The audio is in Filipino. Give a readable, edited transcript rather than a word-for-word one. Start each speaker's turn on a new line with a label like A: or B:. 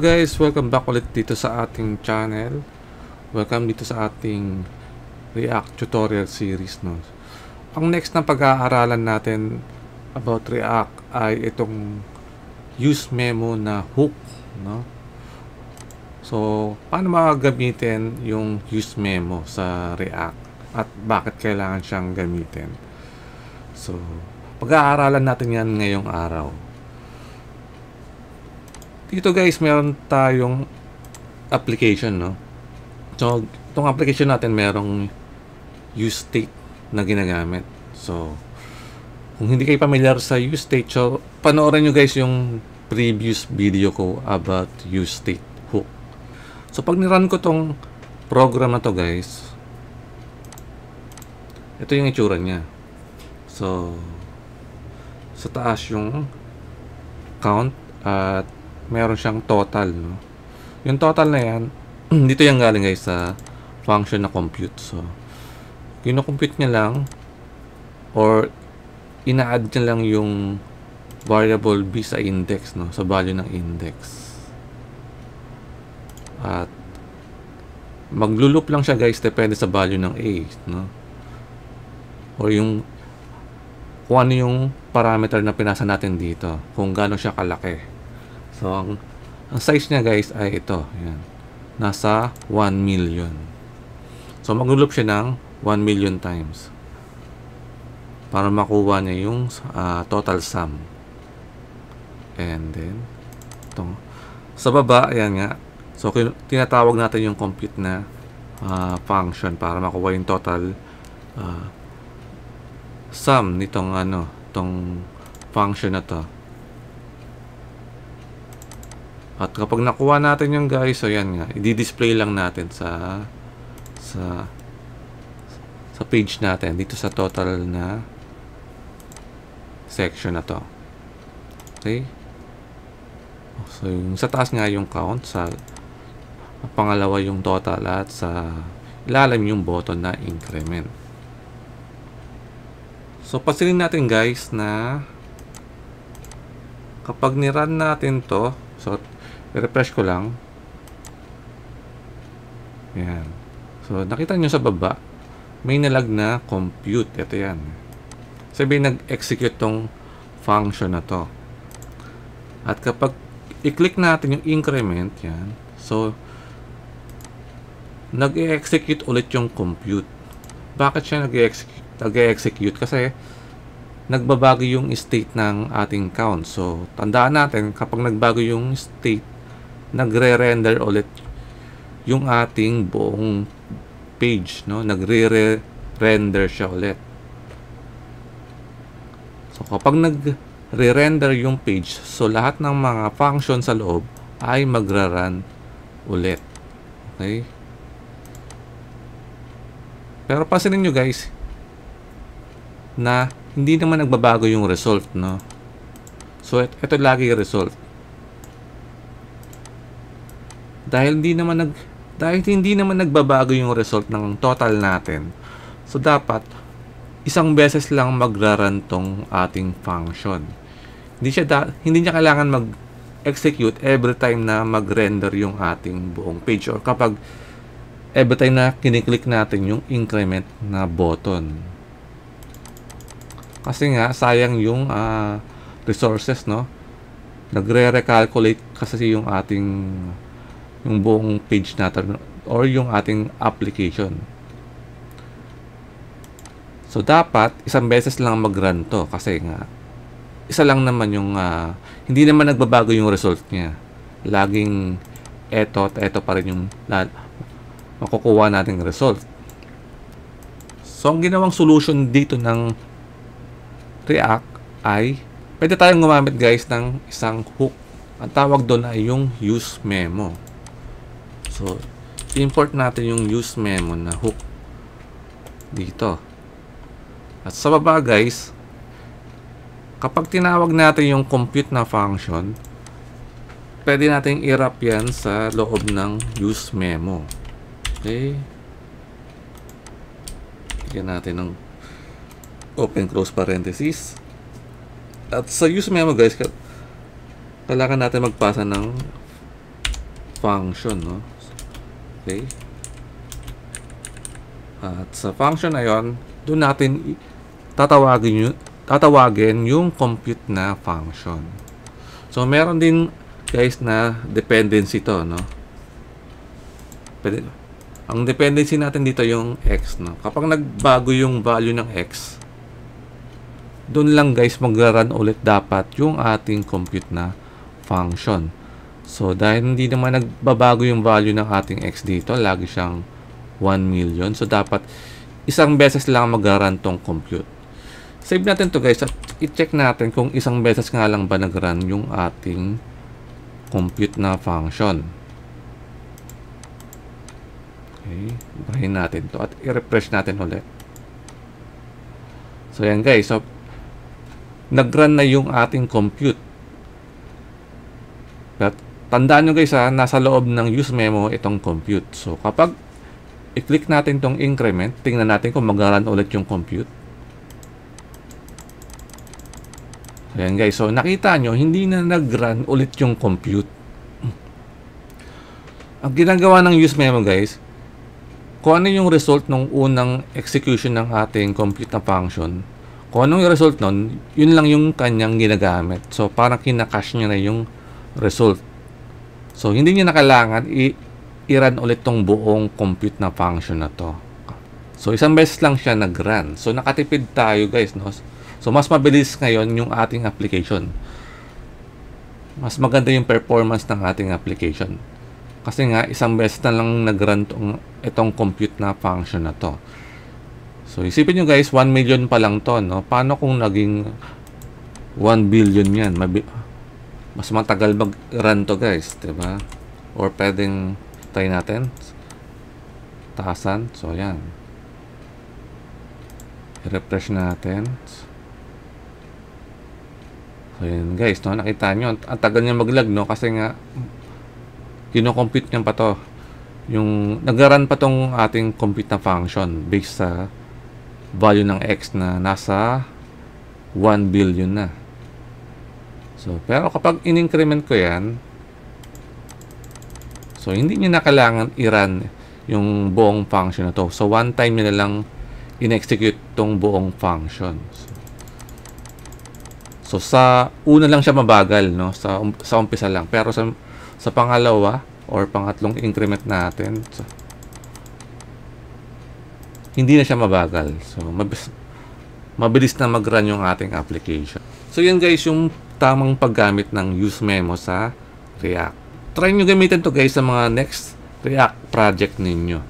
A: Guys, welcome back ulit dito sa ating channel. Welcome dito sa ating React tutorial series, no. Ang next na pag-aaralan natin about React ay itong use memo na hook, no. So, paano magagamitin yung use memo sa React at bakit kailangan siyang gamitin? So, pag-aaralan natin yan ngayong araw. Dito guys, meron tayong application, no? So, itong application natin merong use state na ginagamit. So, kung hindi kayo familiar sa use state, so, panoorin nyo guys yung previous video ko about use state hook. So, pag nirun ko tong program na to guys, ito yung itsura niya. So, sa taas yung count at meron siyang total, no? Yung total na yan, dito yung galing guys sa function na compute. So, kino-compute niya lang or ina-add niya lang yung variable b sa index, no? Sa value ng index. At maglo-loop lang siya guys depende sa value ng a, no? Or yung kung ano yung parameter na pinasa natin dito, kung gaano siya kalaki. So, ang size niya guys ay ito. Yan. Nasa 1 million. So, mag-loop siya ng 1 million times para makuha niya yung total sum. And then, ito. Sa baba, ayan nga. So, tinatawag natin yung compute na function para makuha yung total sum nitong itong function na to. At kapag nakuha natin yung guys, so yan nga, i-display lang natin sa page natin dito sa total na section na to. Okay? So yung sa taas nga yung count, sa pangalawa yung total at sa ilalim yung button na increment. So pasilin natin guys na kapag ni-run natin to, so i-refresh ko lang. Yan. So, nakita nyo sa baba, may nalag na compute. Ito yan. Sabihin, nag-execute tong function na to. At kapag i-click natin yung increment, yan. So, nag-execute ulit yung compute. Bakit siya nag-execute? Kasi, nagbabago yung state ng ating count. So, tandaan natin, kapag nagbago yung state, nagre-render ulit yung ating buong page, no? Nagre-render siya ulit. So, kapag nagre-render yung page, so lahat ng mga function sa loob ay magra-run ulit. Okay? Pero pansinin nyo guys, na hindi naman nagbabago yung result, no? So, ito lagi yung result. Dahil hindi naman nagbabago yung result ng total natin. So, dapat isang beses lang magra-run tong ating function. Hindi niya kailangan mag-execute every time na mag-render yung ating buong page or kapag every time na kiniklik natin yung increment na button. Kasi nga sayang yung resources, no? Nagre-recalculate kasi yung buong page natin or yung ating application. So, dapat isang beses lang mag-run to kasi nga isa lang naman yung hindi naman nagbabago yung result niya. Laging eto pa rin yung makukuha nating result. So, ang ginawang solution dito ng React ay pwede tayong gumamit guys ng isang hook. Ang tawag doon ay yung use memo. So, import natin yung use memo na hook dito. At sa baba guys, kapag tinawag natin yung compute na function, pwede natin i-wrap yan sa loob ng use memo. Okay? Bigyan natin ng open close parenthesis. At sa use memo guys, kailangan natin magpasa ng function, no? Okay. At sa function na yon, doon natin tatawagin yung compute na function. So, meron din guys na dependency to, no? Ang dependency natin dito yung x, no? Kapag nagbago yung value ng x, doon lang guys mag-run ulit dapat yung ating compute na function. So, dahil hindi naman nagbabago yung value ng ating x dito, lagi siyang 1 million. So, dapat isang beses lang mag-run tong compute. Save natin to guys at i-check natin kung isang beses nga lang ba nag-run yung ating compute na function. Okay, bahin natin to at i-refresh natin ulit. So, yan guys. So, nag-run na yung ating compute. But, tandaan nyo guys nasa loob ng use memo itong compute. So, kapag i-click natin tong increment, tingnan natin kung mag-run ulit yung compute. Ayan guys, so nakita nyo, hindi na nag-run ulit yung compute. Ang ginagawa ng use memo guys, kung ano yung result ng unang execution ng ating compute na function, kung anong yung result nun, yun lang yung kanyang ginagamit. So, parang kina-cache niya na yung result. So, hindi niya na kailangan i-run ulit tong buong compute na function na to. So, isang beses lang siya nag-run. So, nakatipid tayo guys, no? So, mas mabilis ngayon yung ating application. Mas maganda yung performance ng ating application. Kasi nga, isang beses na lang nag-run itong compute na function na to. So, isipin nyo guys, 1 million pa lang to, no? Paano kung naging 1 billion yan? Mas matagal mag-run to guys, diba? Or pwedeng try natin. Taasan. So, yan. I-refresh natin. So, yan guys, no? Nakita nyo, ang tagal niya mag-lag, no? Kasi nga, kino-compute niya pa to. Yung, nag-run pa tong ating compute na function based sa value ng x na nasa 1 billion na. So, pero kapag in-increment ko yan, so, hindi niya na kailangan i-run yung buong function na to. So, one time niya na lang in-execute tong buong function. So, sa una lang siya mabagal, no? Sa umpisa lang. Pero sa pangalawa or pangatlong increment natin, so, hindi na siya mabagal. So, mabilis na mag-run yung ating application. So, yan guys, yung tamang paggamit ng use memo sa React. Try nyo gamitin to guys sa mga next React project ninyo.